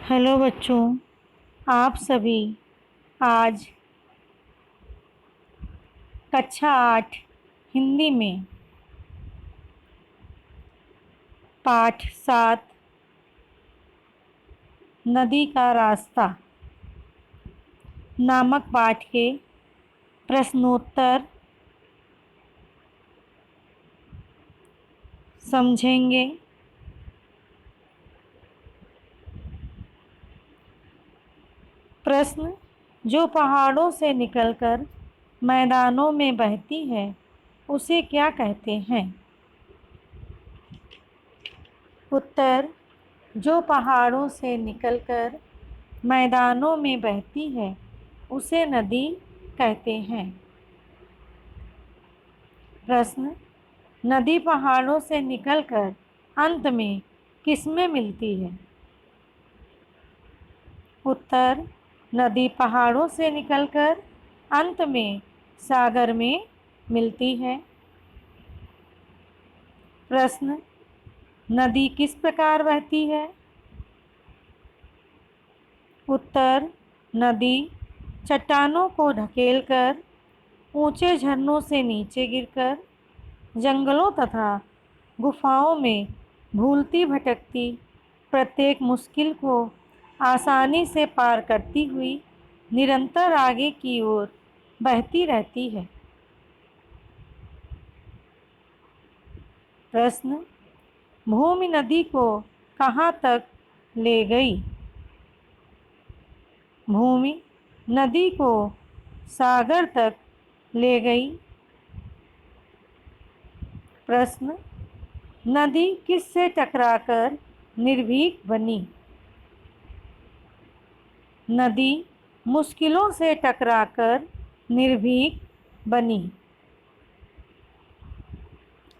Hello बच्चों, आप सभी आज कक्षा 8 हिंदी में पाठ 7 नदी का रास्ता नामक पाठ के प्रश्नोत्तर समझेंगे। प्रश्न: जो पहाड़ों से निकलकर मैदानों में बहती है उसे क्या कहते हैं? उत्तर: जो पहाड़ों से निकलकर मैदानों में बहती है उसे नदी कहते हैं। प्रश्न: नदी पहाड़ों से निकलकर अंत में किसमें मिलती है? उत्तर: नदी पहाड़ों से निकलकर अंत में सागर में मिलती है। प्रश्न: नदी किस प्रकार बहती है? उत्तर: नदी चट्टानों को ढकेलकर, ऊंचे झरनों से नीचे गिरकर, जंगलों तथा गुफाओं में भूलती भटकती प्रत्येक मुश्किल को आसानी से पार करती हुई निरंतर आगे की ओर बहती रहती है। प्रश्न: भूमि नदी को कहाँ तक ले गई? भूमि नदी को सागर तक ले गई। प्रश्न: नदी किससे टकराकर निर्भीक बनी? नदी मुश्किलों से टकराकर निर्भीक बनी।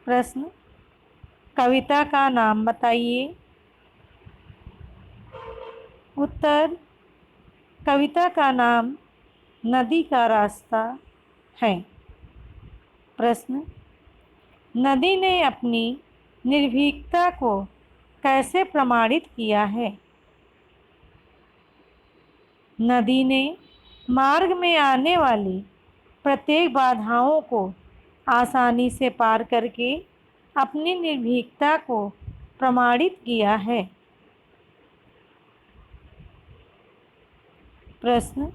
प्रश्न: कविता का नाम बताइए। उत्तर: कविता का नाम नदी का रास्ता है। प्रश्न: नदी ने अपनी निर्भीकता को कैसे प्रमाणित किया है? नदी ने मार्ग में आने वाली प्रत्येक बाधाओं को आसानी से पार करके अपनी निर्भीकता को प्रमाणित किया है। प्रश्न: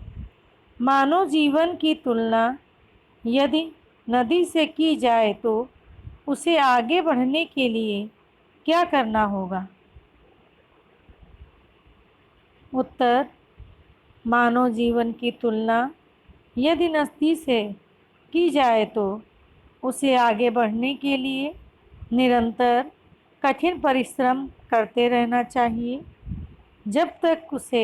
मानव जीवन की तुलना यदि नदी से की जाए तो उसे आगे बढ़ने के लिए क्या करना होगा? उत्तर: मानव जीवन की तुलना यदि नदी से की जाए तो उसे आगे बढ़ने के लिए निरंतर कठिन परिश्रम करते रहना चाहिए जब तक उसे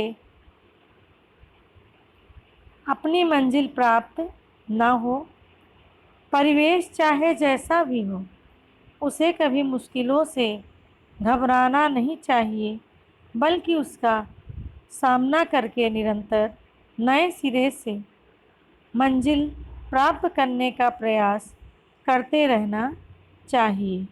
अपनी मंजिल प्राप्त न हो। परिवेश चाहे जैसा भी हो, उसे कभी मुश्किलों से घबराना नहीं चाहिए, बल्कि उसका सामना करके निरंतर नए सिरे से मंजिल प्राप्त करने का प्रयास करते रहना चाहिए।